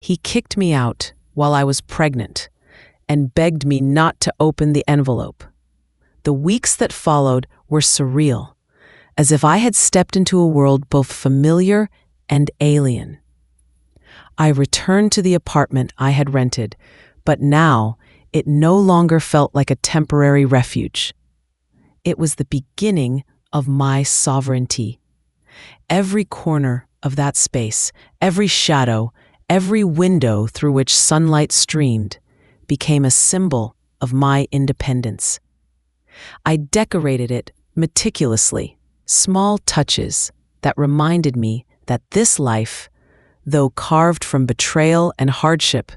He kicked me out while I was pregnant and begged me not to open the envelope. The weeks that followed were surreal, as if I had stepped into a world both familiar and alien. I returned to the apartment I had rented, but now it no longer felt like a temporary refuge. It was the beginning of my sovereignty. Every corner of that space, every shadow, every window through which sunlight streamed, became a symbol of my independence. I decorated it meticulously, small touches that reminded me that this life, though carved from betrayal and hardship,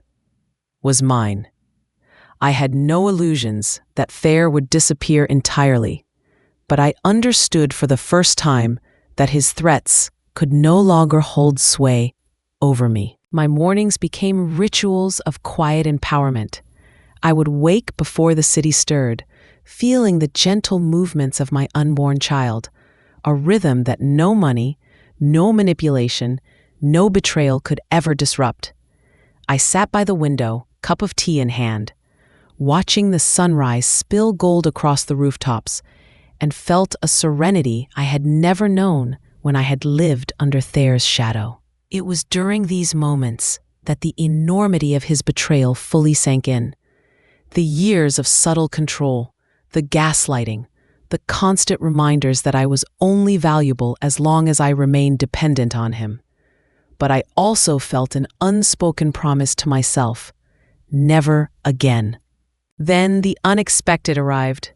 was mine. I had no illusions that Thayer would disappear entirely, but I understood for the first time that his threats could no longer hold sway over me. My mornings became rituals of quiet empowerment. I would wake before the city stirred, feeling the gentle movements of my unborn child, a rhythm that no money, no manipulation, no betrayal could ever disrupt. I sat by the window, cup of tea in hand, watching the sunrise spill gold across the rooftops, and felt a serenity I had never known when I had lived under Thayer's shadow. It was during these moments that the enormity of his betrayal fully sank in. The years of subtle control, the gaslighting, the constant reminders that I was only valuable as long as I remained dependent on him. But I also felt an unspoken promise to myself: never again. Then the unexpected arrived.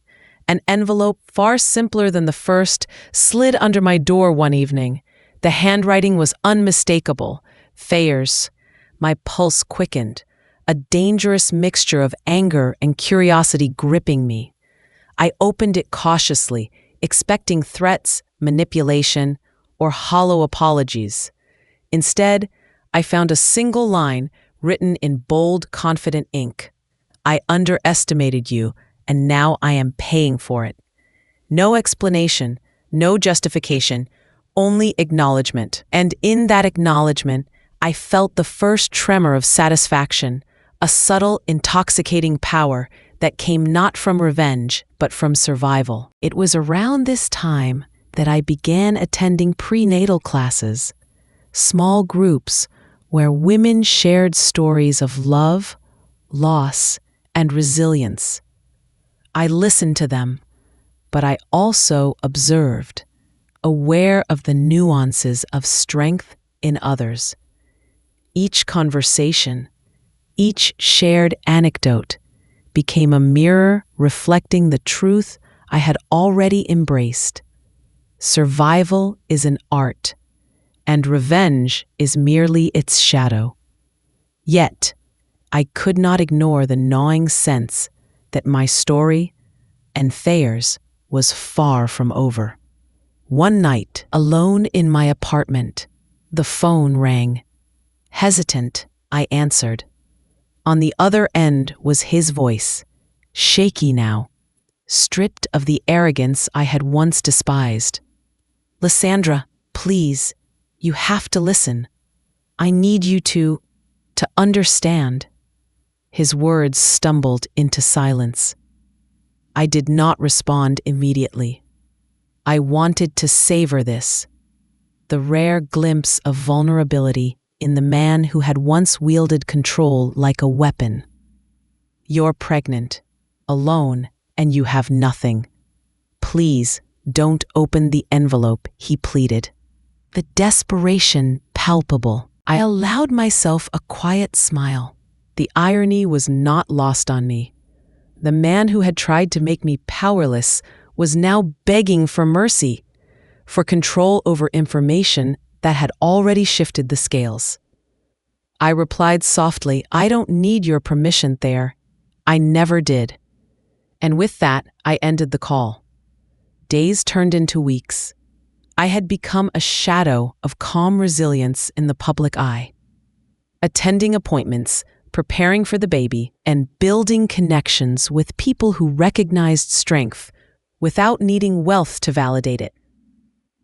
An envelope far simpler than the first slid under my door one evening. The handwriting was unmistakable. Thayer's. My pulse quickened, a dangerous mixture of anger and curiosity gripping me. I opened it cautiously, expecting threats, manipulation, or hollow apologies. Instead, I found a single line written in bold, confident ink. "I underestimated you, and now I am paying for it." No explanation, no justification, only acknowledgement. And in that acknowledgement, I felt the first tremor of satisfaction, a subtle, intoxicating power that came not from revenge, but from survival. It was around this time that I began attending prenatal classes, small groups where women shared stories of love, loss, and resilience. I listened to them, but I also observed, aware of the nuances of strength in others. Each conversation, each shared anecdote became a mirror reflecting the truth I had already embraced. Survival is an art, and revenge is merely its shadow. Yet, I could not ignore the gnawing sense that my story and Thayer's was far from over. One night, alone in my apartment, the phone rang. Hesitant, I answered. On the other end was his voice, shaky now, stripped of the arrogance I had once despised. "Lysandra, please, you have to listen. I need you to understand." His words stumbled into silence. I did not respond immediately. I wanted to savor this, the rare glimpse of vulnerability in the man who had once wielded control like a weapon. "You're pregnant, alone, and you have nothing. Please don't open the envelope," he pleaded. The desperation palpable. I allowed myself a quiet smile. The irony was not lost on me. The man who had tried to make me powerless was now begging for mercy, for control over information that had already shifted the scales. I replied softly, "I don't need your permission, Thayer. I never did." And with that, I ended the call. Days turned into weeks. I had become a shadow of calm resilience in the public eye. Attending appointments, preparing for the baby, and building connections with people who recognized strength without needing wealth to validate it.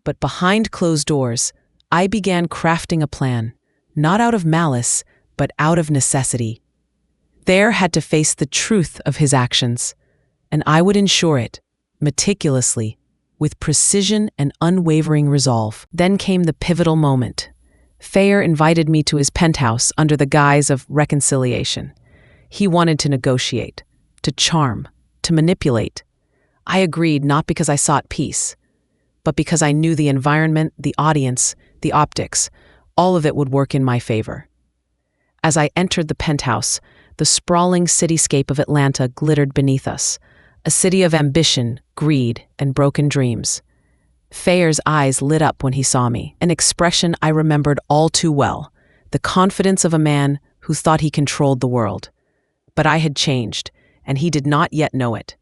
But behind closed doors, I began crafting a plan, not out of malice, but out of necessity. Thayer had to face the truth of his actions, and I would ensure it, meticulously, with precision and unwavering resolve. Then came the pivotal moment. Thayer invited me to his penthouse under the guise of reconciliation. He wanted to negotiate, to charm, to manipulate. I agreed not because I sought peace, but because I knew the environment, the audience, the optics, all of it would work in my favor. As I entered the penthouse, the sprawling cityscape of Atlanta glittered beneath us, a city of ambition, greed, and broken dreams. Thayer's eyes lit up when he saw me, an expression I remembered all too well, the confidence of a man who thought he controlled the world. But I had changed, and he did not yet know it.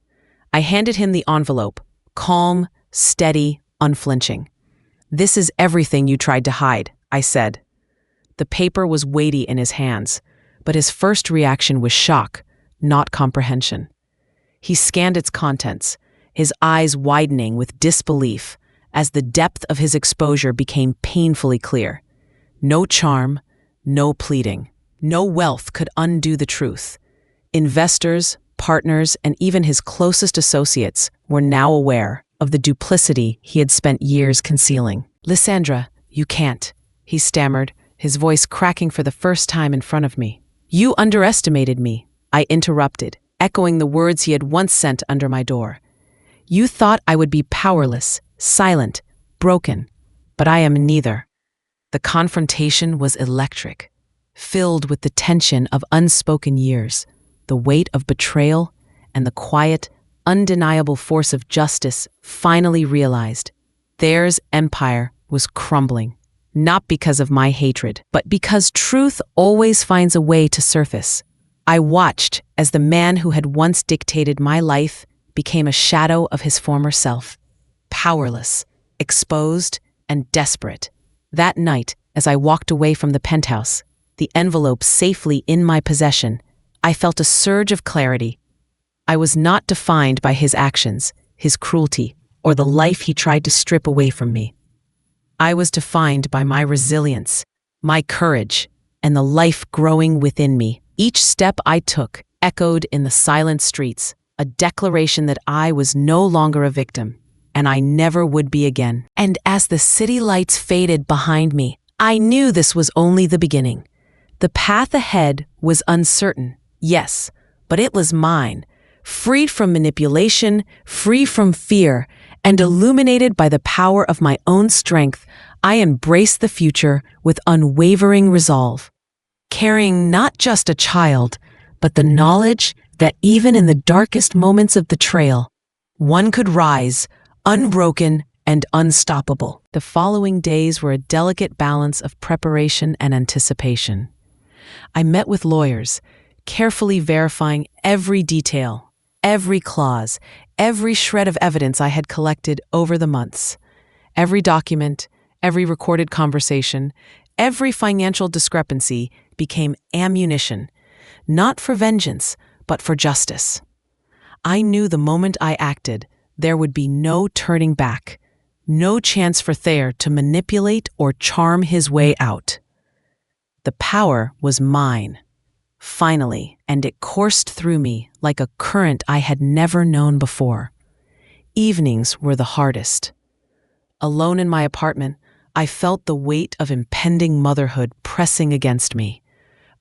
I handed him the envelope, calm, steady, unflinching. "This is everything you tried to hide," I said. The paper was weighty in his hands, but his first reaction was shock, not comprehension. He scanned its contents, his eyes widening with disbelief as the depth of his exposure became painfully clear. No charm, no pleading, no wealth could undo the truth. Investors, partners, and even his closest associates were now aware of the duplicity he had spent years concealing. "Lysandra, you can't," he stammered, his voice cracking for the first time in front of me. "You underestimated me," I interrupted, echoing the words he had once sent under my door. "You thought I would be powerless, silent, broken, but I am neither." The confrontation was electric, filled with the tension of unspoken years, the weight of betrayal, and the quiet, undeniable force of justice finally realized. Thayer's empire was crumbling, not because of my hatred, but because truth always finds a way to surface. I watched as the man who had once dictated my life became a shadow of his former self, powerless, exposed, and desperate. That night, as I walked away from the penthouse, the envelope safely in my possession, I felt a surge of clarity. I was not defined by his actions, his cruelty, or the life he tried to strip away from me. I was defined by my resilience, my courage, and the life growing within me. Each step I took echoed in the silent streets, a declaration that I was no longer a victim, and I never would be again. And as the city lights faded behind me, I knew this was only the beginning. The path ahead was uncertain, yes, but it was mine, freed from manipulation, free from fear, and illuminated by the power of my own strength. I embraced the future with unwavering resolve, carrying not just a child, but the knowledge that even in the darkest moments of the trail, one could rise, unbroken and unstoppable. The following days were a delicate balance of preparation and anticipation. I met with lawyers, carefully verifying every detail, every clause, every shred of evidence I had collected over the months. Every document, every recorded conversation, every financial discrepancy became ammunition, not for vengeance, but for justice. I knew the moment I acted, there would be no turning back, no chance for Thayer to manipulate or charm his way out. The power was mine, finally, and it coursed through me like a current I had never known before. Evenings were the hardest. Alone in my apartment, I felt the weight of impending motherhood pressing against me,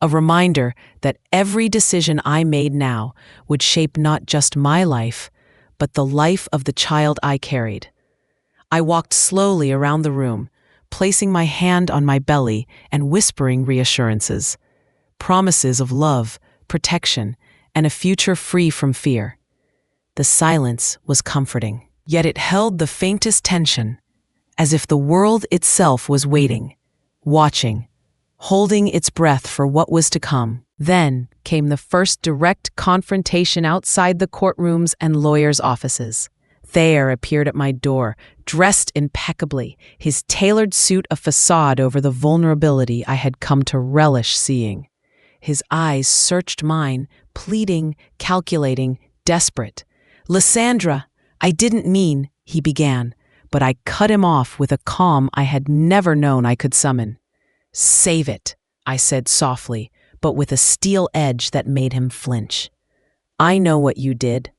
a reminder that every decision I made now would shape not just my life, but the life of the child I carried. I walked slowly around the room, placing my hand on my belly and whispering reassurances, promises of love, protection, and a future free from fear. The silence was comforting, yet it held the faintest tension, as if the world itself was waiting, watching, holding its breath for what was to come. Then came the first direct confrontation outside the courtrooms and lawyers' offices. Thayer appeared at my door, dressed impeccably, his tailored suit a facade over the vulnerability I had come to relish seeing. His eyes searched mine, pleading, calculating, desperate. "Lysandra, I didn't mean," he began, but I cut him off with a calm I had never known I could summon. "Save it," I said softly, but with a steel edge that made him flinch. I know what you did.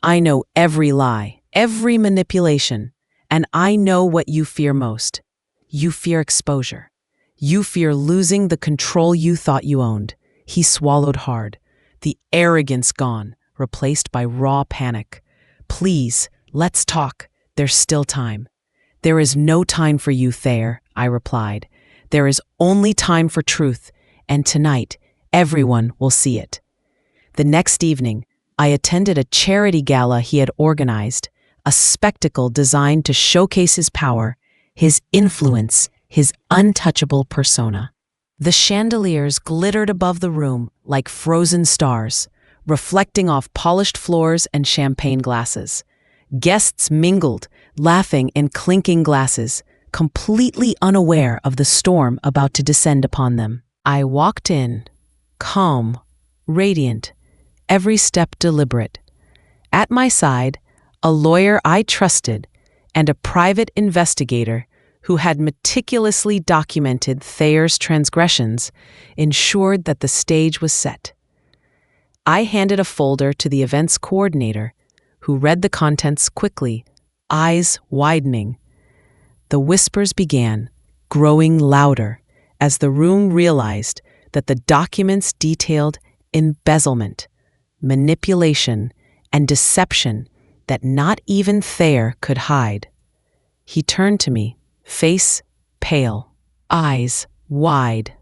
I know every lie, every manipulation, and I know what you fear most. You fear exposure. You fear losing the control you thought you owned. He swallowed hard, the arrogance gone, replaced by raw panic. Please, let's talk. There's still time. There is no time for you, Thayer, I replied. There is only time for truth, and tonight, everyone will see it. The next evening, I attended a charity gala he had organized, a spectacle designed to showcase his power, his influence, his untouchable persona. The chandeliers glittered above the room like frozen stars, reflecting off polished floors and champagne glasses. Guests mingled, laughing in clinking glasses, completely unaware of the storm about to descend upon them. I walked in, calm, radiant, every step deliberate. At my side, a lawyer I trusted and a private investigator who had meticulously documented Thayer's transgressions ensured that the stage was set. I handed a folder to the event's coordinator, who read the contents quickly, eyes widening. The whispers began, growing louder, as the room realized that the documents detailed embezzlement, manipulation, and deception that not even Thayer could hide. He turned to me, face pale, eyes wide.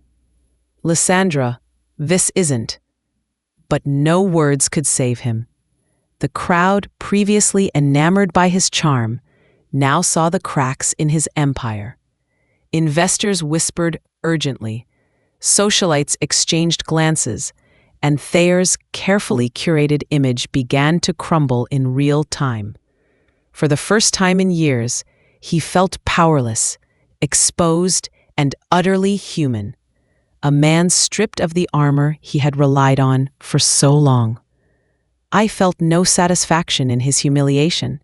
Lysandra, this isn't. But no words could save him. The crowd, previously enamored by his charm, now saw the cracks in his empire. Investors whispered urgently, socialites exchanged glances, and Thayer's carefully curated image began to crumble in real time. For the first time in years, he felt powerless, exposed, and utterly human. A man stripped of the armor he had relied on for so long. I felt no satisfaction in his humiliation,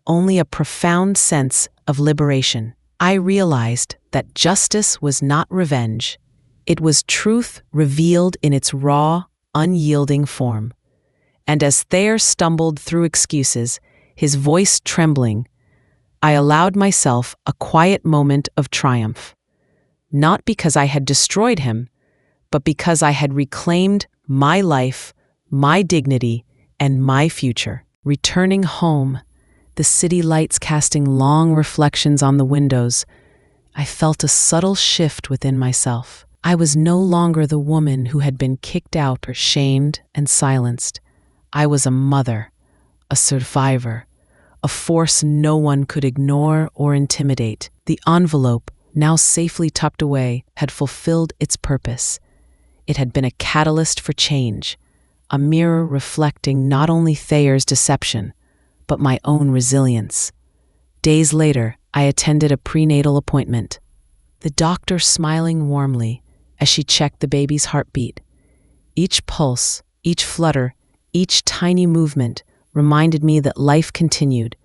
only a profound sense of liberation. I realized that justice was not revenge. It was truth revealed in its raw, unyielding form. And as Thayer stumbled through excuses, his voice trembling, I allowed myself a quiet moment of triumph. Not because I had destroyed him, but because I had reclaimed my life, my dignity, and my future. Returning home, the city lights casting long reflections on the windows, I felt a subtle shift within myself. I was no longer the woman who had been kicked out or shamed and silenced. I was a mother, a survivor, a force no one could ignore or intimidate. The envelope, now safely tucked away, had fulfilled its purpose. It had been a catalyst for change, a mirror reflecting not only Thayer's deception, but my own resilience. Days later, I attended a prenatal appointment, the doctor smiling warmly as she checked the baby's heartbeat. Each pulse, each flutter, each tiny movement reminded me that life continued,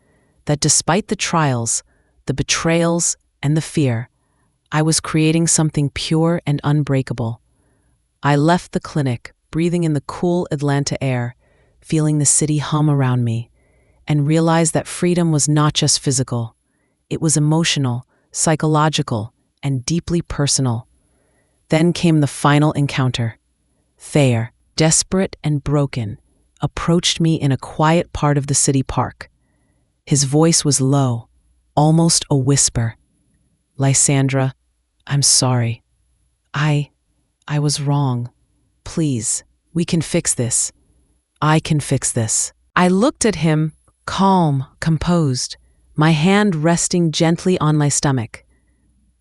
that despite the trials, the betrayals, and the fear, I was creating something pure and unbreakable. I left the clinic, breathing in the cool Atlanta air, feeling the city hum around me, and realized that freedom was not just physical. It was emotional, psychological, and deeply personal. Then came the final encounter. Thayer, desperate and broken, approached me in a quiet part of the city park. His voice was low, almost a whisper. Lysandra, I'm sorry. I was wrong. Please, we can fix this. I can fix this. I looked at him, calm, composed, my hand resting gently on my stomach.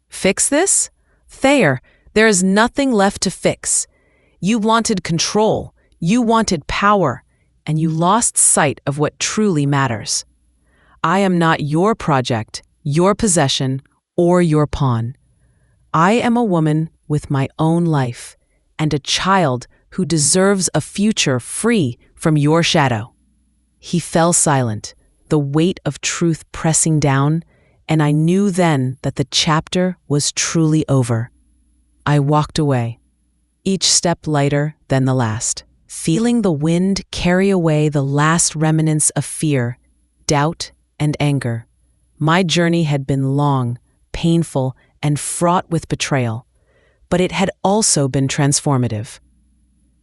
Fix this? Thayer, there is nothing left to fix. You wanted control, you wanted power, and you lost sight of what truly matters. I am not your project, your possession, or your pawn. I am a woman with my own life, and a child who deserves a future free from your shadow. He fell silent, the weight of truth pressing down, and I knew then that the chapter was truly over. I walked away, each step lighter than the last, feeling the wind carry away the last remnants of fear, doubt, and anger. My journey had been long, painful, and fraught with betrayal, but it had also been transformative.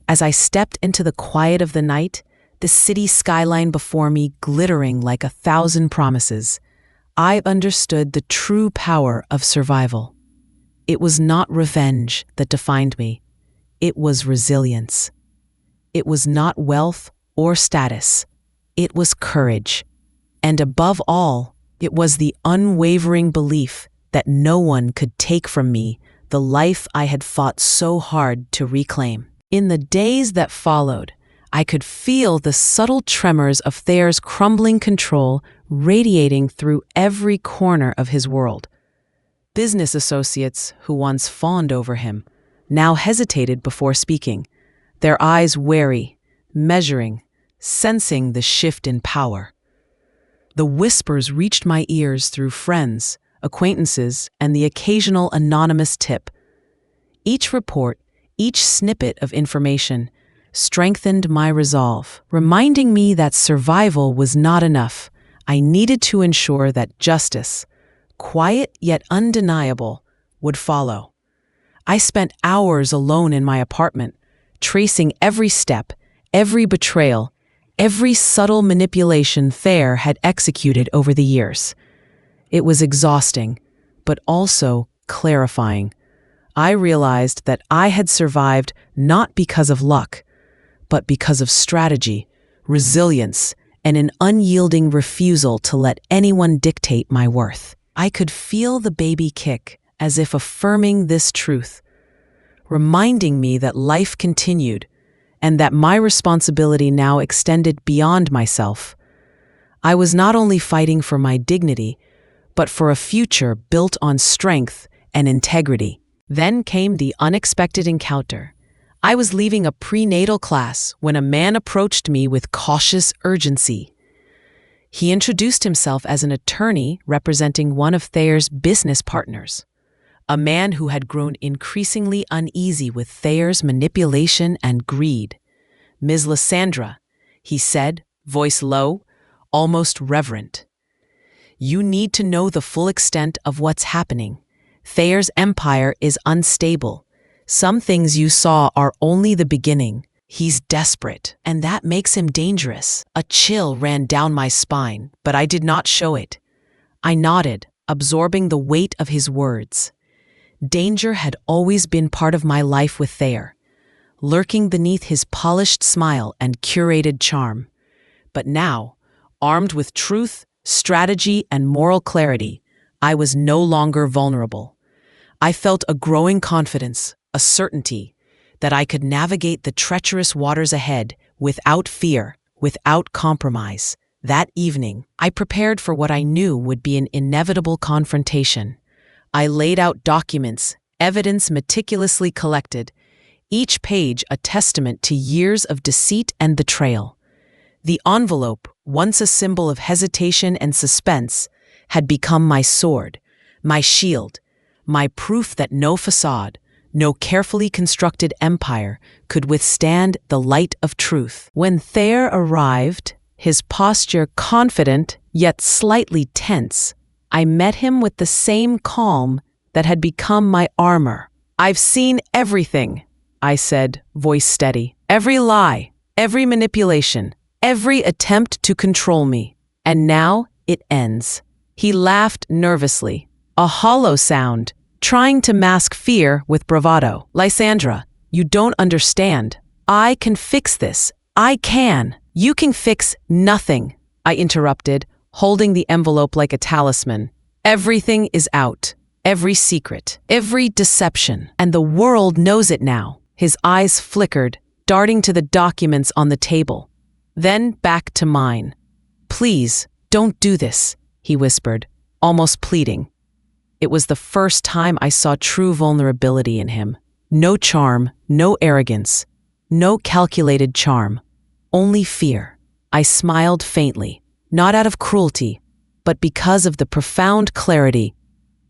As I stepped into the quiet of the night, the city skyline before me glittering like 1,000 promises, I understood the true power of survival. It was not revenge that defined me. It was resilience. It was not wealth or status. It was courage. And above all, it was the unwavering belief that no one could take from me the life I had fought so hard to reclaim. In the days that followed, I could feel the subtle tremors of Thayer's crumbling control radiating through every corner of his world. Business associates who once fawned over him now hesitated before speaking, their eyes wary, measuring, sensing the shift in power. The whispers reached my ears through friends, acquaintances, and the occasional anonymous tip. Each report, each snippet of information, strengthened my resolve, reminding me that survival was not enough. I needed to ensure that justice, quiet yet undeniable, would follow. I spent hours alone in my apartment, tracing every step, every betrayal, every subtle manipulation Thayer had executed over the years. It was exhausting, but also clarifying. I realized that I had survived not because of luck, but because of strategy, resilience, and an unyielding refusal to let anyone dictate my worth. I could feel the baby kick, as if affirming this truth, reminding me that life continued, and that my responsibility now extended beyond myself. I was not only fighting for my dignity, but for a future built on strength and integrity. Then came the unexpected encounter. I was leaving a prenatal class when a man approached me with cautious urgency. He introduced himself as an attorney representing one of Thayer's business partners, a man who had grown increasingly uneasy with Thayer's manipulation and greed. "Ms. Lysandra," he said, voice low, almost reverent. "You need to know the full extent of what's happening. Thayer's empire is unstable. Some things you saw are only the beginning. He's desperate, and that makes him dangerous." A chill ran down my spine, but I did not show it. I nodded, absorbing the weight of his words. Danger had always been part of my life with Thayer, lurking beneath his polished smile and curated charm. But now, armed with truth, strategy, and moral clarity, I was no longer vulnerable. I felt a growing confidence, a certainty, that I could navigate the treacherous waters ahead without fear, without compromise. That evening, I prepared for what I knew would be an inevitable confrontation. I laid out documents, evidence meticulously collected, each page a testament to years of deceit and betrayal. The envelope, once a symbol of hesitation and suspense, had become my sword, my shield, my proof that no facade, no carefully constructed empire could withstand the light of truth. When Thayer arrived, his posture confident yet slightly tense, I met him with the same calm that had become my armor. "I've seen everything," I said, voice steady. "Every lie, every manipulation, every attempt to control me. And now it ends." He laughed nervously, a hollow sound, trying to mask fear with bravado. "Lysandra, you don't understand. I can fix this. I can." "You can fix nothing," I interrupted, holding the envelope like a talisman. "Everything is out. Every secret, every deception, and the world knows it now." His eyes flickered, darting to the documents on the table, then back to mine. "Please, don't do this," he whispered, almost pleading. It was the first time I saw true vulnerability in him. No charm, no arrogance, no calculated charm, only fear. I smiled faintly, not out of cruelty, but because of the profound clarity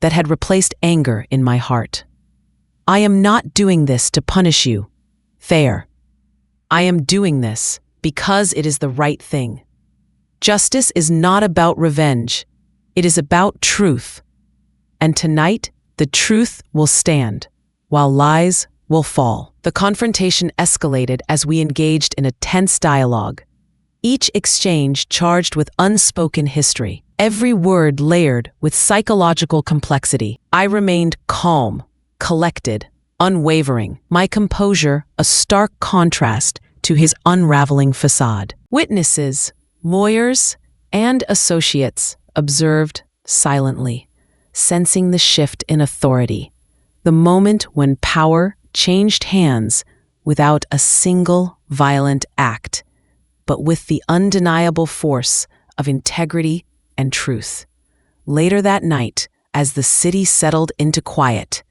that had replaced anger in my heart. "I am not doing this to punish you," Thayer, I am doing this because it is the right thing. Justice is not about revenge. It is about truth. And tonight, the truth will stand, while lies will fall. The confrontation escalated as we engaged in a tense dialogue, each exchange charged with unspoken history, every word layered with psychological complexity. I remained calm, collected, unwavering, my composure a stark contrast to his unraveling facade. Witnesses, lawyers, and associates observed silently, sensing the shift in authority, the moment when power changed hands without a single violent act, but with the undeniable force of integrity and truth. Later that night, as the city settled into quiet,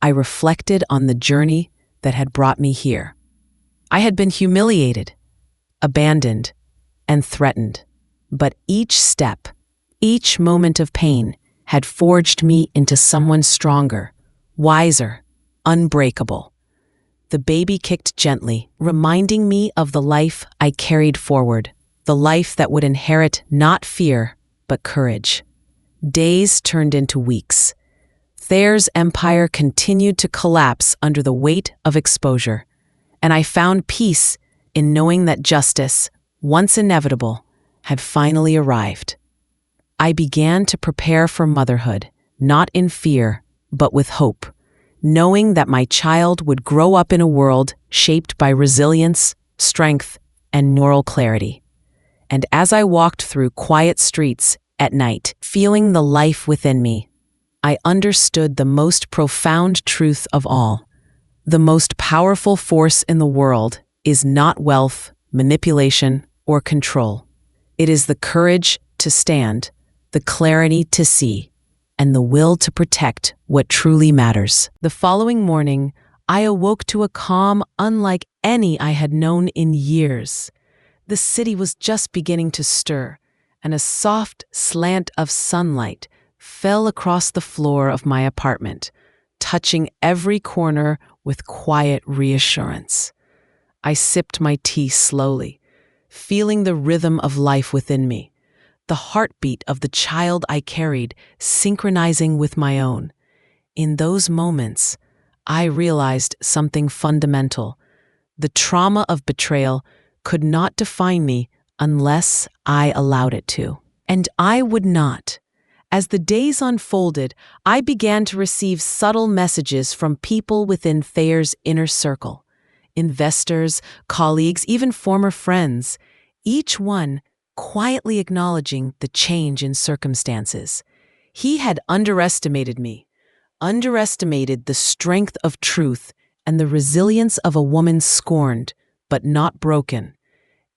I reflected on the journey that had brought me here. I had been humiliated, abandoned, and threatened, but each step, each moment of pain had forged me into someone stronger, wiser, unbreakable. The baby kicked gently, reminding me of the life I carried forward, the life that would inherit not fear, but courage. Days turned into weeks. Thayer's empire continued to collapse under the weight of exposure, and I found peace in knowing that justice, once inevitable, had finally arrived. I began to prepare for motherhood, not in fear, but with hope, knowing that my child would grow up in a world shaped by resilience, strength, and moral clarity. And as I walked through quiet streets at night, feeling the life within me, I understood the most profound truth of all. The most powerful force in the world is not wealth, manipulation, or control. It is the courage to stand, the clarity to see, and the will to protect what truly matters. The following morning, I awoke to a calm unlike any I had known in years. The city was just beginning to stir, and a soft slant of sunlight fell across the floor of my apartment, touching every corner with quiet reassurance. I sipped my tea slowly, feeling the rhythm of life within me, the heartbeat of the child I carried synchronizing with my own. In those moments, I realized something fundamental. The trauma of betrayal could not define me unless I allowed it to. And I would not. As the days unfolded, I began to receive subtle messages from people within Thayer's inner circle. Investors, colleagues, even former friends, each one quietly acknowledging the change in circumstances. He had underestimated me, underestimated the strength of truth and the resilience of a woman scorned, but not broken.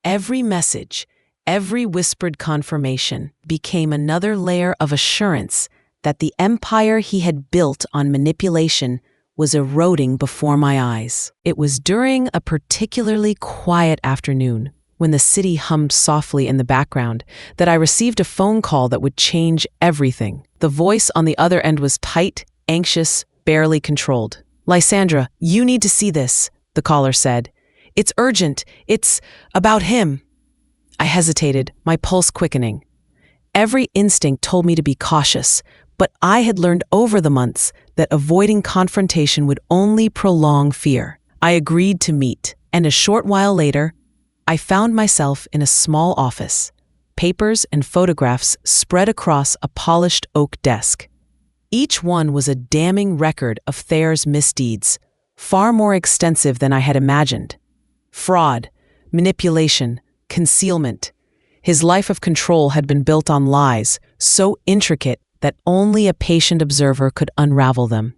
Every message, every whispered confirmation became another layer of assurance that the empire he had built on manipulation was eroding before my eyes. It was during a particularly quiet afternoon, when the city hummed softly in the background, that I received a phone call that would change everything. The voice on the other end was tight, anxious, barely controlled. "Lysandra, you need to see this," the caller said. "It's urgent. It's about him." I hesitated, my pulse quickening. Every instinct told me to be cautious, but I had learned over the months that avoiding confrontation would only prolong fear. I agreed to meet, and a short while later, I found myself in a small office, papers and photographs spread across a polished oak desk. Each one was a damning record of Thayer's misdeeds, far more extensive than I had imagined. Fraud, manipulation, concealment. His life of control had been built on lies, so intricate that only a patient observer could unravel them.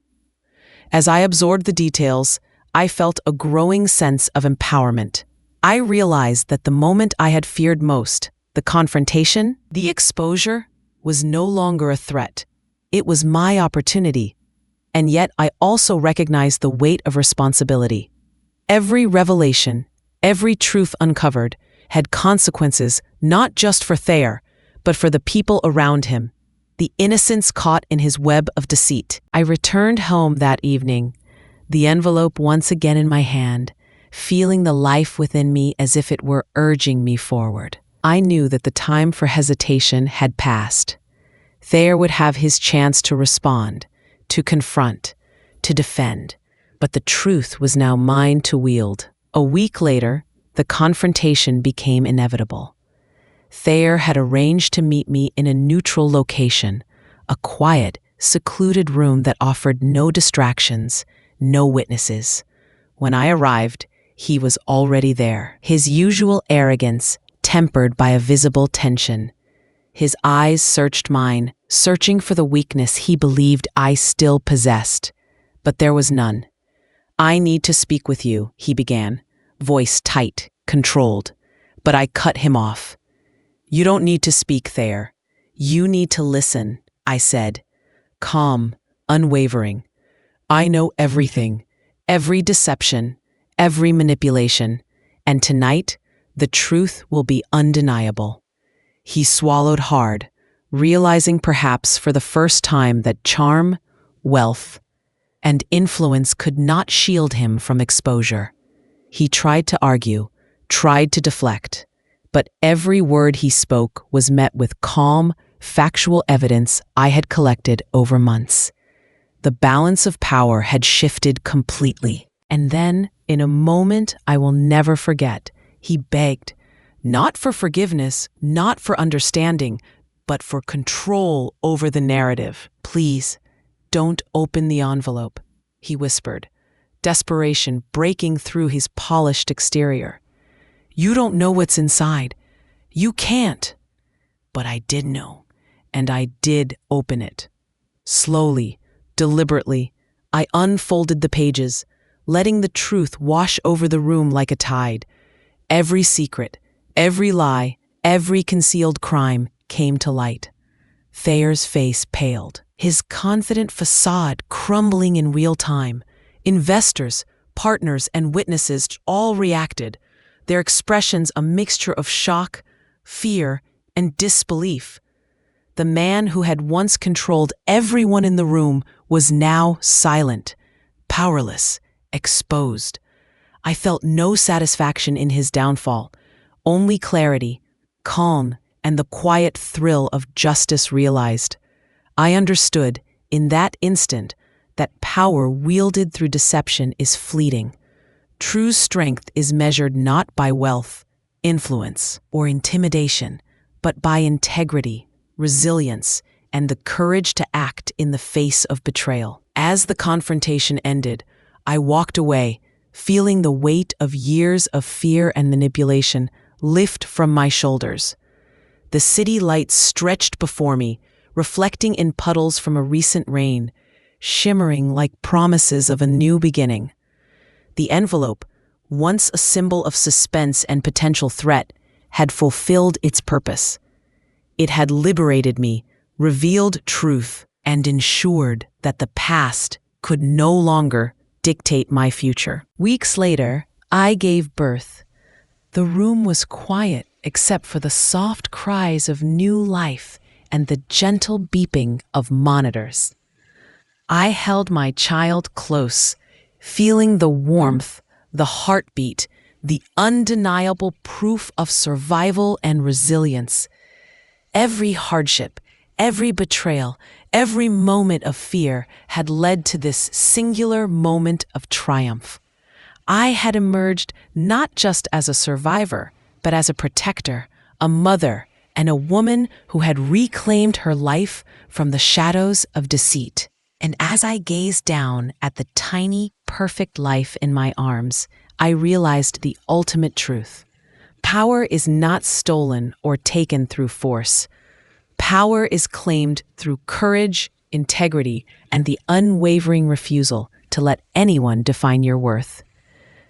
As I absorbed the details, I felt a growing sense of empowerment. I realized that the moment I had feared most, the confrontation, the exposure, was no longer a threat. It was my opportunity. And yet I also recognized the weight of responsibility. Every revelation, every truth uncovered, had consequences not just for Thayer, but for the people around him, the innocents caught in his web of deceit. I returned home that evening, the envelope once again in my hand, feeling the life within me as if it were urging me forward. I knew that the time for hesitation had passed. Thayer would have his chance to respond, to confront, to defend, but the truth was now mine to wield. A week later, the confrontation became inevitable. Thayer had arranged to meet me in a neutral location, a quiet, secluded room that offered no distractions, no witnesses. When I arrived, he was already there, his usual arrogance tempered by a visible tension. His eyes searched mine, searching for the weakness he believed I still possessed. But there was none. "I need to speak with you," he began, voice tight, controlled. But I cut him off. "You don't need to speak, Thayer. You need to listen," I said, calm, unwavering. "I know everything, every deception, every manipulation, and tonight, the truth will be undeniable." He swallowed hard, realizing perhaps for the first time that charm, wealth, and influence could not shield him from exposure. He tried to argue, tried to deflect, but every word he spoke was met with calm, factual evidence I had collected over months. The balance of power had shifted completely. And then, in a moment I will never forget, he begged, not for forgiveness, not for understanding, but for control over the narrative. "Please, don't open the envelope," he whispered, desperation breaking through his polished exterior. "You don't know what's inside. You can't." But I did know, and I did open it. Slowly, deliberately, I unfolded the pages, letting the truth wash over the room like a tide. Every secret, every lie, every concealed crime came to light. Thayer's face paled, his confident facade crumbling in real time. Investors, partners, and witnesses all reacted, their expressions a mixture of shock, fear, and disbelief. The man who had once controlled everyone in the room was now silent, powerless, exposed. I felt no satisfaction in his downfall, only clarity, calm, and the quiet thrill of justice realized. I understood, in that instant, that power wielded through deception is fleeting. True strength is measured not by wealth, influence, or intimidation, but by integrity, resilience, and the courage to act in the face of betrayal. As the confrontation ended, I walked away, feeling the weight of years of fear and manipulation lift from my shoulders. The city lights stretched before me, reflecting in puddles from a recent rain, shimmering like promises of a new beginning. The envelope, once a symbol of suspense and potential threat, had fulfilled its purpose. It had liberated me, revealed truth, and ensured that the past could no longer dictate my future. Weeks later, I gave birth. The room was quiet except for the soft cries of new life and the gentle beeping of monitors. I held my child close, feeling the warmth, the heartbeat, the undeniable proof of survival and resilience. Every hardship, every betrayal, every moment of fear had led to this singular moment of triumph. I had emerged not just as a survivor, but as a protector, a mother, and a woman who had reclaimed her life from the shadows of deceit. And as I gazed down at the tiny, perfect life in my arms, I realized the ultimate truth. Power is not stolen or taken through force. Power is claimed through courage, integrity, and the unwavering refusal to let anyone define your worth.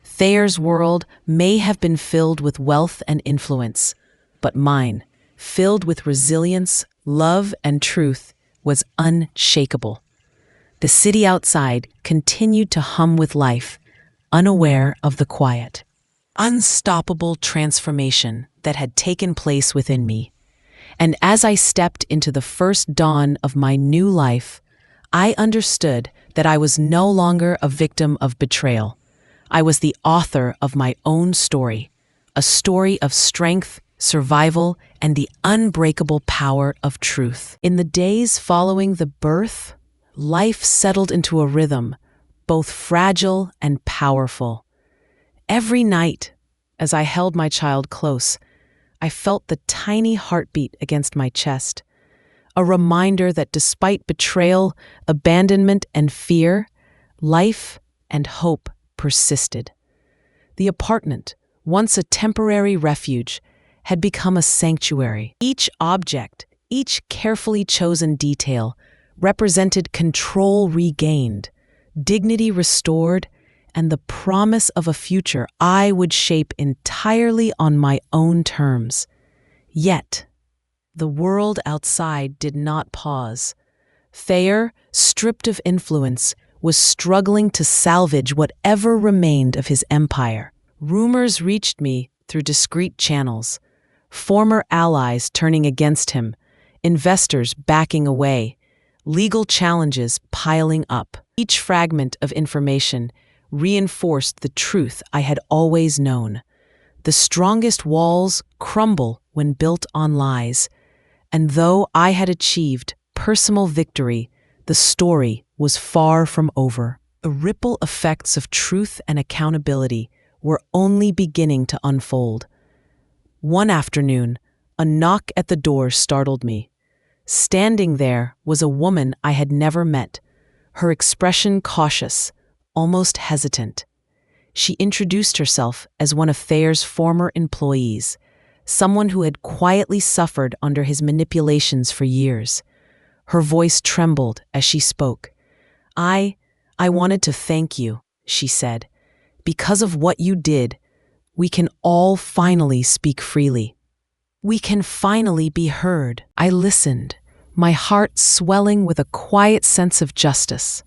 Thayer's world may have been filled with wealth and influence, but mine, filled with resilience, love, and truth, was unshakable. The city outside continued to hum with life, unaware of the quiet, unstoppable transformation that had taken place within me. And as I stepped into the first dawn of my new life, I understood that I was no longer a victim of betrayal. I was the author of my own story, a story of strength, survival, and the unbreakable power of truth. In the days following the birth, life settled into a rhythm, both fragile and powerful. Every night, as I held my child close, I felt the tiny heartbeat against my chest, a reminder that despite betrayal, abandonment, and fear, life and hope persisted. The apartment, once a temporary refuge, had become a sanctuary. Each object, each carefully chosen detail, represented control regained, dignity restored, and the promise of a future I would shape entirely on my own terms. Yet, the world outside did not pause. Thayer, stripped of influence, was struggling to salvage whatever remained of his empire. Rumors reached me through discreet channels, former allies turning against him, investors backing away, legal challenges piling up. Each fragment of information reinforced the truth I had always known. The strongest walls crumble when built on lies, and though I had achieved personal victory, the story was far from over. The ripple effects of truth and accountability were only beginning to unfold. One afternoon, a knock at the door startled me. Standing there was a woman I had never met, her expression cautious, almost hesitant. She introduced herself as one of Thayer's former employees, someone who had quietly suffered under his manipulations for years. Her voice trembled as she spoke. I wanted to thank you," she said. "Because of what you did, we can all finally speak freely. We can finally be heard." I listened, my heart swelling with a quiet sense of justice.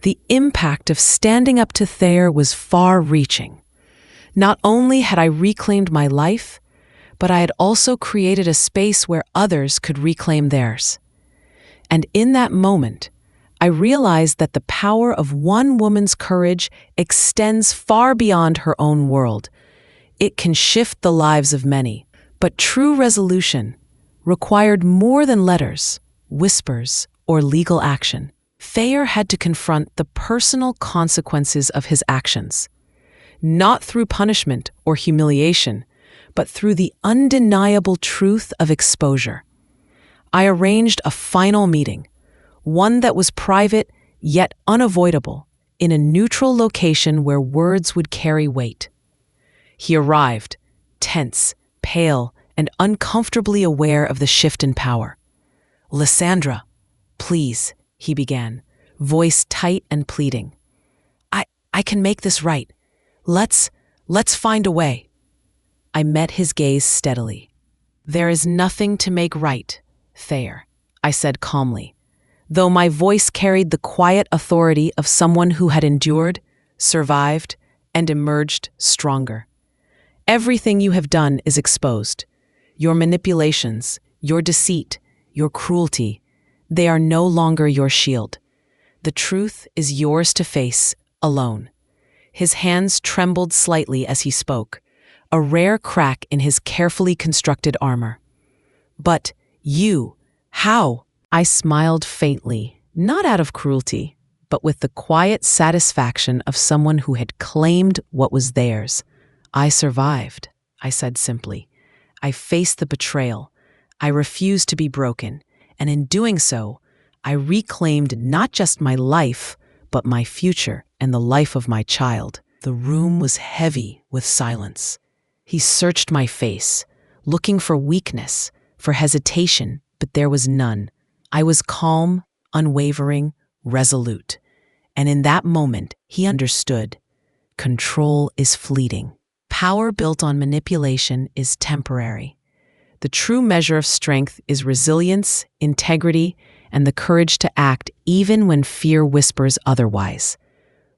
The impact of standing up to Thayer was far-reaching. Not only had I reclaimed my life, but I had also created a space where others could reclaim theirs. And in that moment, I realized that the power of one woman's courage extends far beyond her own world. It can shift the lives of many. But true resolution required more than letters, whispers, or legal action. Thayer had to confront the personal consequences of his actions, not through punishment or humiliation, but through the undeniable truth of exposure. I arranged a final meeting, one that was private yet unavoidable, in a neutral location where words would carry weight. He arrived, tense, pale, and uncomfortably aware of the shift in power. "Lysandra, please," he began, voice tight and pleading. I can make this right. Let's find a way." I met his gaze steadily. "There is nothing to make right, Thayer," I said calmly, though my voice carried the quiet authority of someone who had endured, survived, and emerged stronger. "Everything you have done is exposed. Your manipulations, your deceit, your cruelty, they are no longer your shield. The truth is yours to face, alone." His hands trembled slightly as he spoke, a rare crack in his carefully constructed armor. "But you, how?" I smiled faintly, not out of cruelty, but with the quiet satisfaction of someone who had claimed what was theirs. "I survived," I said simply. "I faced the betrayal. I refused to be broken, and in doing so, I reclaimed not just my life, but my future and the life of my child." The room was heavy with silence. He searched my face, looking for weakness, for hesitation, but there was none. I was calm, unwavering, resolute. And in that moment, he understood. Control is fleeting. Power built on manipulation is temporary. The true measure of strength is resilience, integrity, and the courage to act even when fear whispers otherwise.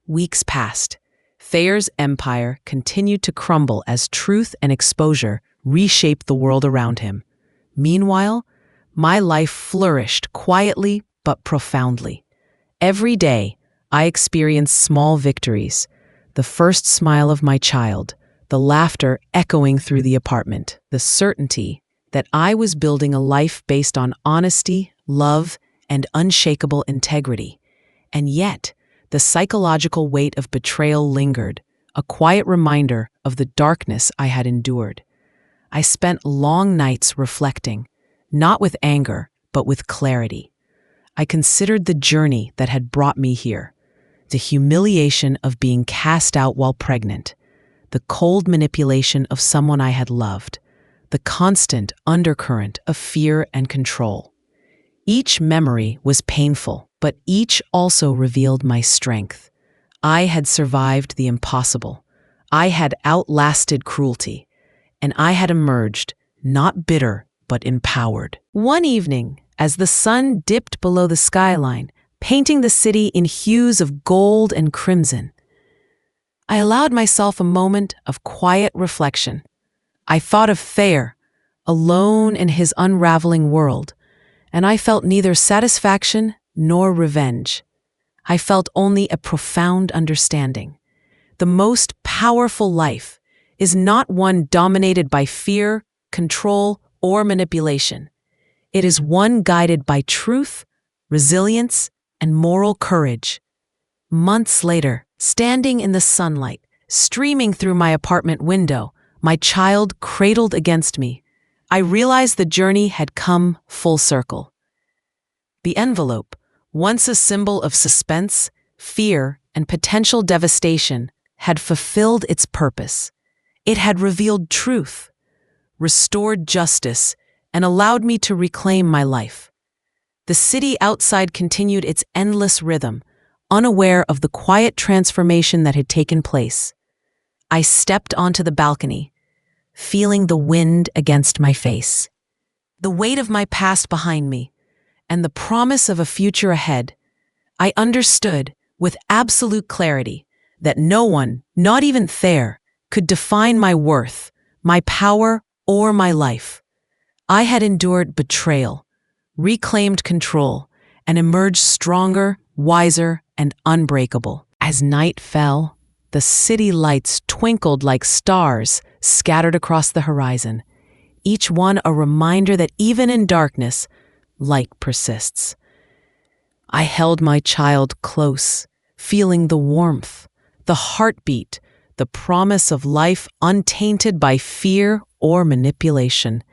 Weeks passed. Thayer's empire continued to crumble as truth and exposure reshaped the world around him. Meanwhile, my life flourished quietly but profoundly. Every day, I experienced small victories, the first smile of my child, the laughter echoing through the apartment, the certainty that I was building a life based on honesty, love, and unshakable integrity. And yet, the psychological weight of betrayal lingered, a quiet reminder of the darkness I had endured. I spent long nights reflecting, not with anger, but with clarity. I considered the journey that had brought me here, the humiliation of being cast out while pregnant, the cold manipulation of someone I had loved, the constant undercurrent of fear and control. Each memory was painful, but each also revealed my strength. I had survived the impossible. I had outlasted cruelty, and I had emerged, not bitter, but empowered. One evening, as the sun dipped below the skyline, painting the city in hues of gold and crimson, I allowed myself a moment of quiet reflection. I thought of Thayer, alone in his unraveling world, and I felt neither satisfaction nor revenge. I felt only a profound understanding. The most powerful life is not one dominated by fear, control, or manipulation. It is one guided by truth, resilience, and moral courage. Months later, standing in the sunlight, streaming through my apartment window, my child cradled against me, I realized the journey had come full circle. The envelope, once a symbol of suspense, fear, and potential devastation, had fulfilled its purpose. It had revealed truth, restored justice, and allowed me to reclaim my life. The city outside continued its endless rhythm, unaware of the quiet transformation that had taken place. I stepped onto the balcony, feeling the wind against my face. The weight of my past behind me, and the promise of a future ahead, I understood with absolute clarity that no one, not even Thayer, could define my worth, my power, or my life. I had endured betrayal, reclaimed control, and emerged stronger, wiser, and unbreakable. As night fell, the city lights twinkled like stars scattered across the horizon, each one a reminder that even in darkness, light persists. I held my child close, feeling the warmth, the heartbeat, the promise of life untainted by fear or manipulation.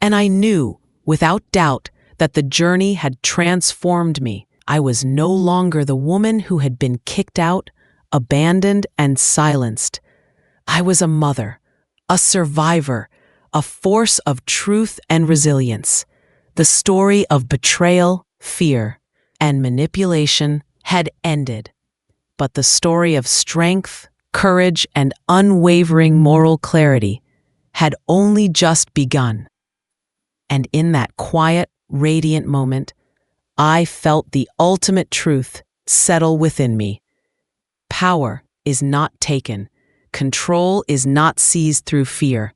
And I knew, without doubt, that the journey had transformed me. I was no longer the woman who had been kicked out, abandoned, and silenced. I was a mother, a survivor, a force of truth and resilience. The story of betrayal, fear, and manipulation had ended, but the story of strength, courage, and unwavering moral clarity had only just begun. And in that quiet, radiant moment, I felt the ultimate truth settle within me. Power is not taken, control is not seized through fear,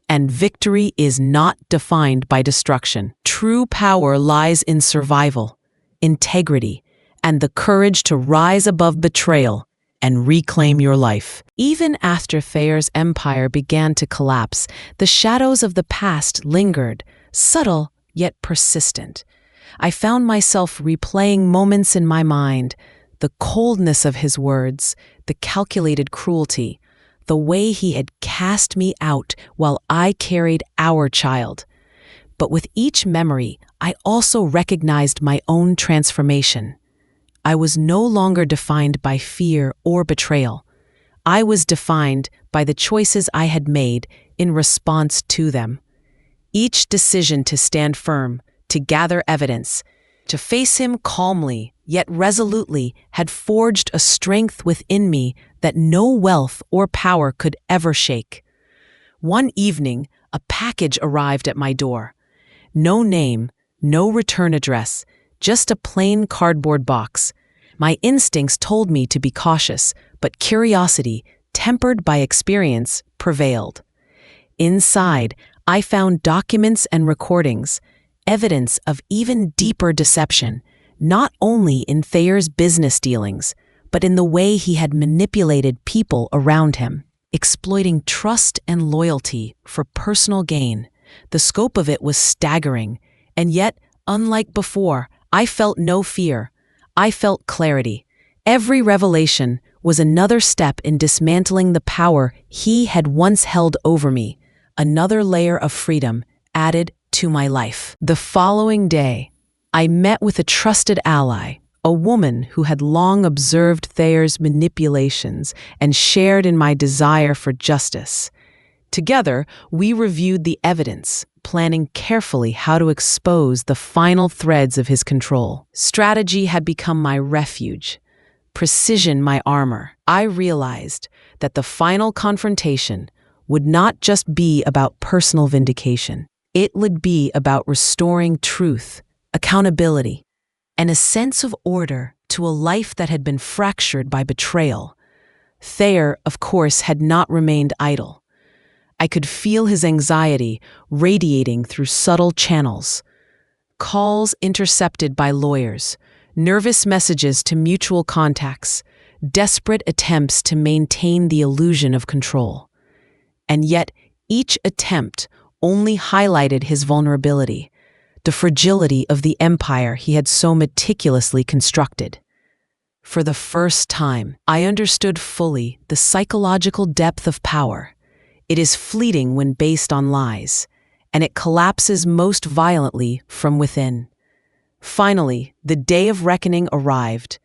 and victory is not defined by destruction. True power lies in survival, integrity, and the courage to rise above betrayal and reclaim your life. Even after Thayer's empire began to collapse, the shadows of the past lingered, subtle yet persistent. I found myself replaying moments in my mind, the coldness of his words, the calculated cruelty, the way he had cast me out while I carried our child. But with each memory, I also recognized my own transformation. I was no longer defined by fear or betrayal. I was defined by the choices I had made in response to them. Each decision to stand firm, to gather evidence, to face him calmly yet resolutely had forged a strength within me that no wealth or power could ever shake. One evening, a package arrived at my door. No name, no return address, just a plain cardboard box. My instincts told me to be cautious, but curiosity, tempered by experience, prevailed. Inside, I found documents and recordings, evidence of even deeper deception, not only in Thayer's business dealings, but in the way he had manipulated people around him, exploiting trust and loyalty for personal gain. The scope of it was staggering, and yet, unlike before, I felt no fear. I felt clarity. Every revelation was another step in dismantling the power he had once held over me, another layer of freedom added to my life. The following day, I met with a trusted ally, a woman who had long observed Thayer's manipulations and shared in my desire for justice. Together, we reviewed the evidence, planning carefully how to expose the final threads of his control. Strategy had become my refuge, precision my armor. I realized that the final confrontation would not just be about personal vindication. It would be about restoring truth, accountability, and a sense of order to a life that had been fractured by betrayal. Thayer, of course, had not remained idle. I could feel his anxiety radiating through subtle channels. Calls intercepted by lawyers, nervous messages to mutual contacts, desperate attempts to maintain the illusion of control. And yet, each attempt only highlighted his vulnerability, the fragility of the empire he had so meticulously constructed. For the first time, I understood fully the psychological depth of power. It is fleeting when based on lies, and it collapses most violently from within. Finally, the day of reckoning arrived.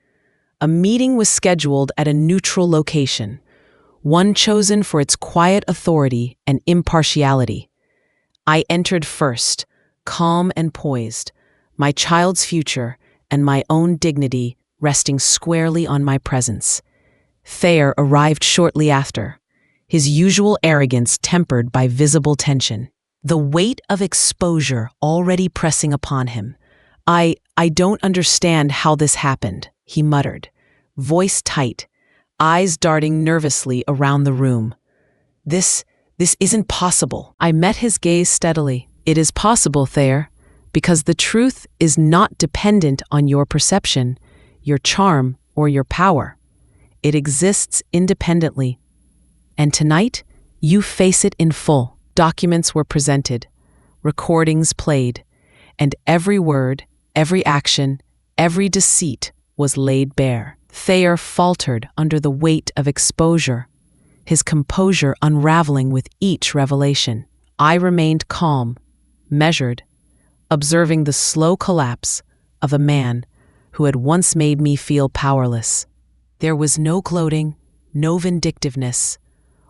A meeting was scheduled at a neutral location, one chosen for its quiet authority and impartiality. I entered first, calm and poised, my child's future and my own dignity resting squarely on my presence. Thayer arrived shortly after, his usual arrogance tempered by visible tension. The weight of exposure already pressing upon him. I don't understand how this happened, he muttered, voice tight, eyes darting nervously around the room. This isn't possible. I met his gaze steadily. It is possible, Thayer, because the truth is not dependent on your perception, your charm, or your power. It exists independently. And tonight, you face it in full. Documents were presented, recordings played, and every word, every action, every deceit was laid bare. Thayer faltered under the weight of exposure, his composure unraveling with each revelation. I remained calm, measured, observing the slow collapse of a man who had once made me feel powerless. There was no gloating, no vindictiveness,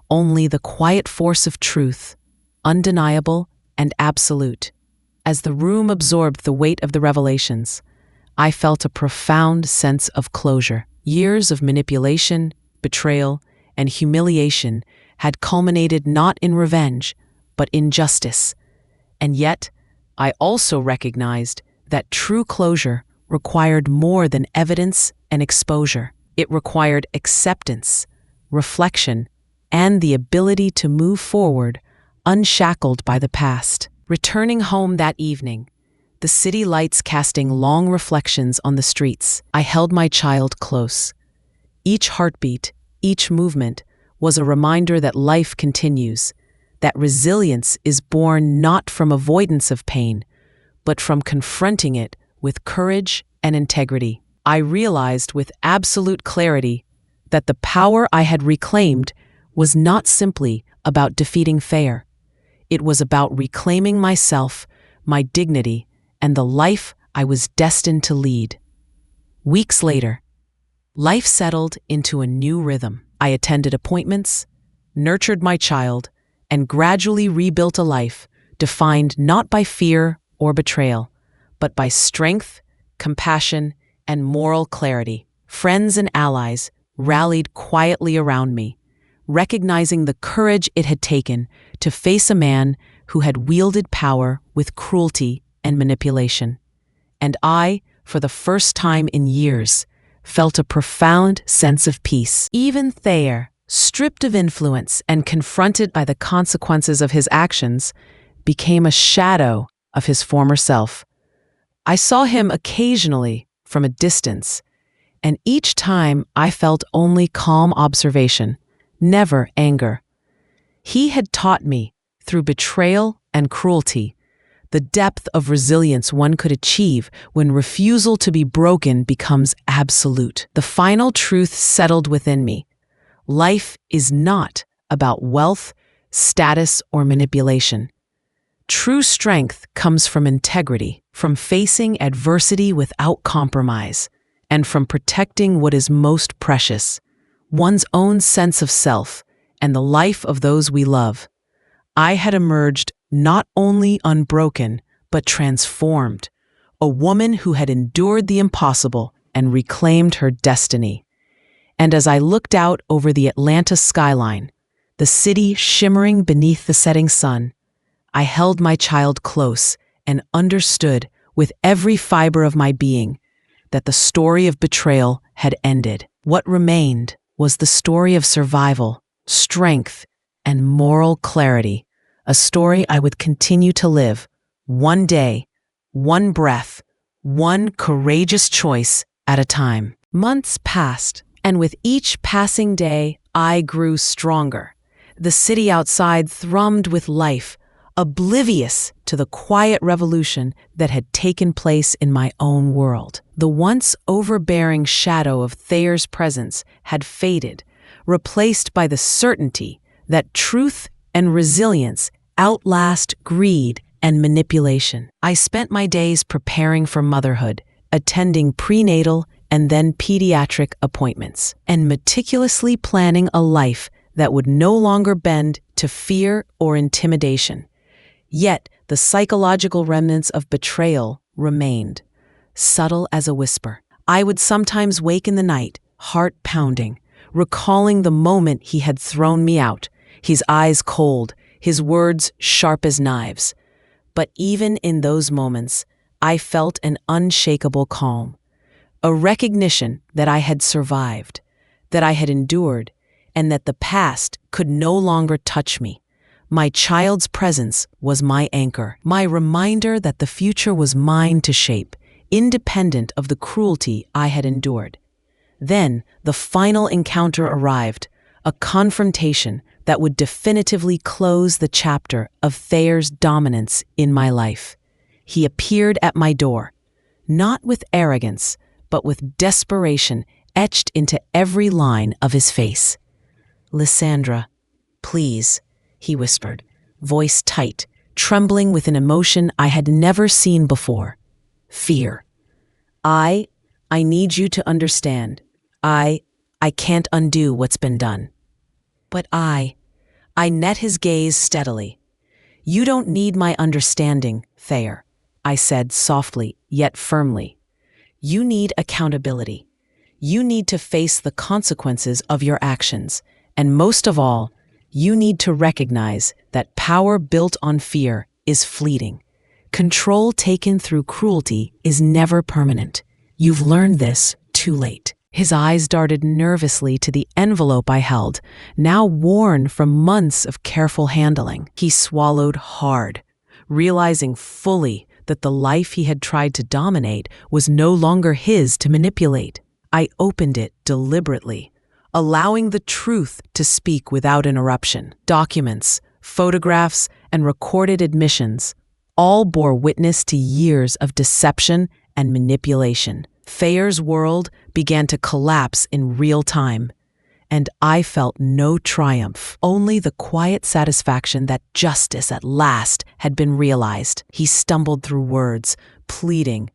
only the quiet force of truth, undeniable and absolute. As the room absorbed the weight of the revelations, I felt a profound sense of closure. Years of manipulation, betrayal, and humiliation had culminated not in revenge, but in justice. And yet, I also recognized that true closure required more than evidence and exposure. It required acceptance, reflection, and the ability to move forward unshackled by the past. Returning home that evening, the city lights casting long reflections on the streets, I held my child close. Each heartbeat, each movement, was a reminder that life continues, that resilience is born not from avoidance of pain, but from confronting it with courage and integrity. I realized with absolute clarity that the power I had reclaimed was not simply about defeating Thayer. It was about reclaiming myself, my dignity, and the life I was destined to lead. Weeks later, life settled into a new rhythm. I attended appointments, nurtured my child, and gradually rebuilt a life defined not by fear or betrayal, but by strength, compassion, and moral clarity. Friends and allies rallied quietly around me, recognizing the courage it had taken to face a man who had wielded power with cruelty and manipulation. And I, for the first time in years, felt a profound sense of peace. Even Thayer, stripped of influence and confronted by the consequences of his actions, became a shadow of his former self. I saw him occasionally from a distance, and each time I felt only calm observation, never anger. He had taught me, through betrayal and cruelty, the depth of resilience one could achieve when refusal to be broken becomes absolute. The final truth settled within me. Life is not about wealth, status, or manipulation. True strength comes from integrity, from facing adversity without compromise, and from protecting what is most precious, one's own sense of self and the life of those we love. I had emerged not only unbroken, but transformed, a woman who had endured the impossible and reclaimed her destiny. And as I looked out over the Atlanta skyline, the city shimmering beneath the setting sun, I held my child close and understood with every fiber of my being that the story of betrayal had ended. What remained was the story of survival, strength, and moral clarity, a story I would continue to live, one day, one breath, one courageous choice at a time. Months passed, and with each passing day, I grew stronger. The city outside thrummed with life, oblivious to the quiet revolution that had taken place in my own world. The once overbearing shadow of Thayer's presence had faded, replaced by the certainty that truth and resilience outlast greed and manipulation. I spent my days preparing for motherhood, attending prenatal and then pediatric appointments, and meticulously planning a life that would no longer bend to fear or intimidation. Yet the psychological remnants of betrayal remained, subtle as a whisper. I would sometimes wake in the night, heart pounding, recalling the moment he had thrown me out, his eyes cold, his words sharp as knives. But even in those moments, I felt an unshakable calm, a recognition that I had survived, that I had endured, and that the past could no longer touch me. My child's presence was my anchor, my reminder that the future was mine to shape, independent of the cruelty I had endured. Then the final encounter arrived, a confrontation that would definitively close the chapter of Thayer's dominance in my life. He appeared at my door, not with arrogance, but with desperation etched into every line of his face. "Lysandra, please," he whispered, voice tight, trembling with an emotion I had never seen before. Fear. I need you to understand. I can't undo what's been done." But I met his gaze steadily. "You don't need my understanding, Thayer," I said softly yet firmly. "You need accountability. You need to face the consequences of your actions, and most of all, you need to recognize that power built on fear is fleeting. Control taken through cruelty is never permanent. You've learned this too late." His eyes darted nervously to the envelope I held, now worn from months of careful handling. He swallowed hard, realizing fully that the life he had tried to dominate was no longer his to manipulate. I opened it deliberately, allowing the truth to speak without interruption. Documents, photographs, and recorded admissions all bore witness to years of deception and manipulation. Thayer's world began to collapse in real time, and I felt no triumph, only the quiet satisfaction that justice at last had been realized. He stumbled through words, pleading,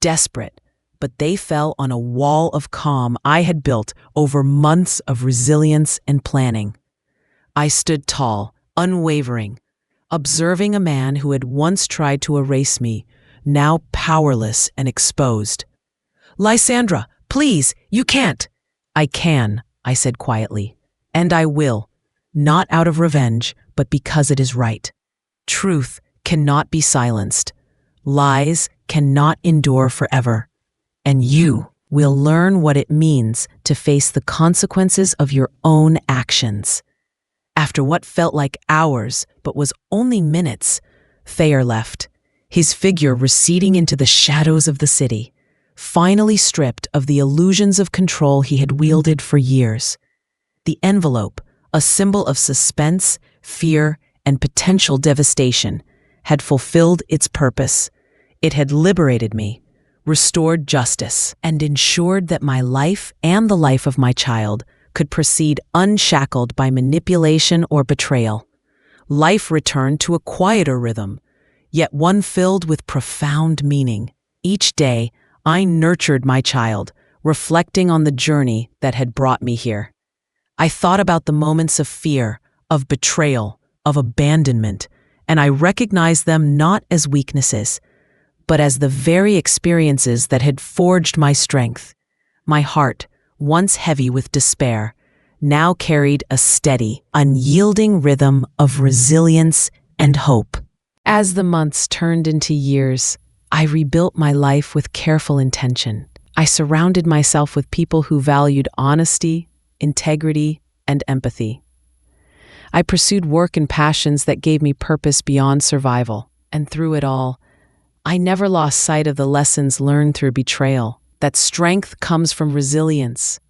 desperate, but they fell on a wall of calm I had built over months of resilience and planning. I stood tall, unwavering, observing a man who had once tried to erase me, now powerless and exposed. "Lysandra, please, you can't." "I can," I said quietly, "and I will, not out of revenge, but because it is right. Truth cannot be silenced. Lies cannot endure forever. And you will learn what it means to face the consequences of your own actions." After what felt like hours, but was only minutes, Thayer left, his figure receding into the shadows of the city. finally stripped of the illusions of control he had wielded for years. The envelope, a symbol of suspense, fear, and potential devastation, had fulfilled its purpose. It had liberated me, restored justice, and ensured that my life and the life of my child could proceed unshackled by manipulation or betrayal. Life returned to a quieter rhythm, yet one filled with profound meaning. Each day, I nurtured my child, reflecting on the journey that had brought me here. I thought about the moments of fear, of betrayal, of abandonment, and I recognized them not as weaknesses, but as the very experiences that had forged my strength. My heart, once heavy with despair, now carried a steady, unyielding rhythm of resilience and hope. As the months turned into years, I rebuilt my life with careful intention. I surrounded myself with people who valued honesty, integrity, and empathy. I pursued work and passions that gave me purpose beyond survival, and through it all, I never lost sight of the lessons learned through betrayal, that strength comes from resilience,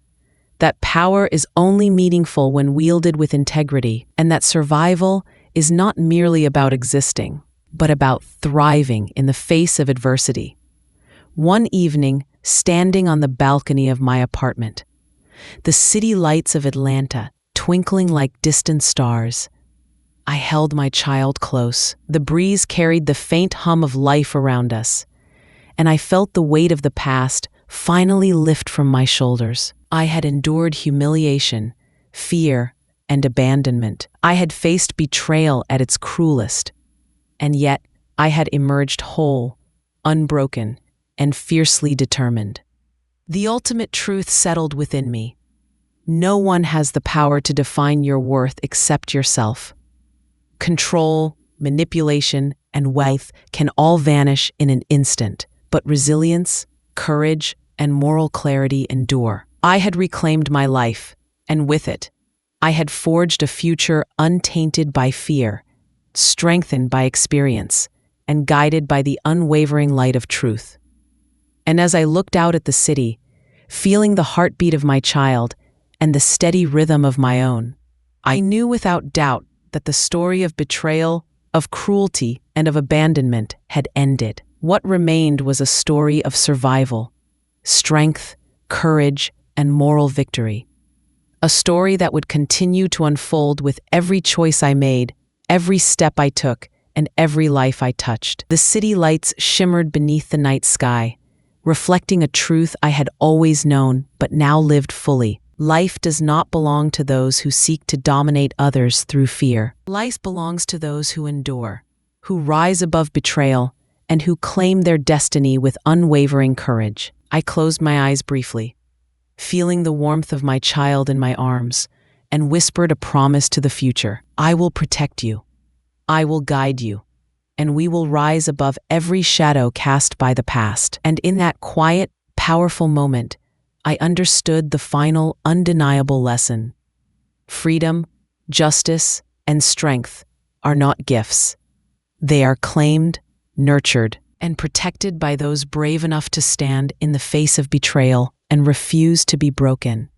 that power is only meaningful when wielded with integrity, and that survival is not merely about existing, but about thriving in the face of adversity. One evening, standing on the balcony of my apartment, the city lights of Atlanta twinkling like distant stars, I held my child close. The breeze carried the faint hum of life around us, and I felt the weight of the past finally lift from my shoulders. I had endured humiliation, fear, and abandonment. I had faced betrayal at its cruelest, and yet I had emerged whole, unbroken, and fiercely determined. The ultimate truth settled within me. No one has the power to define your worth except yourself. Control, manipulation, and wealth can all vanish in an instant, but resilience, courage, and moral clarity endure. I had reclaimed my life, and with it, I had forged a future untainted by fear, strengthened by experience, and guided by the unwavering light of truth. And as I looked out at the city, feeling the heartbeat of my child and the steady rhythm of my own, I knew without doubt that the story of betrayal, of cruelty, and of abandonment had ended. What remained was a story of survival, strength, courage, and moral victory. A story that would continue to unfold with every choice I made, every step I took, and every life I touched. The city lights shimmered beneath the night sky, reflecting a truth I had always known but now lived fully. Life does not belong to those who seek to dominate others through fear. Life belongs to those who endure, who rise above betrayal, and who claim their destiny with unwavering courage. I closed my eyes briefly, feeling the warmth of my child in my arms, and whispered a promise to the future. I will protect you. I will guide you, and we will rise above every shadow cast by the past. And in that quiet, powerful moment, I understood the final, undeniable lesson. Freedom, justice, and strength are not gifts. They are claimed, nurtured, and protected by those brave enough to stand in the face of betrayal and refuse to be broken.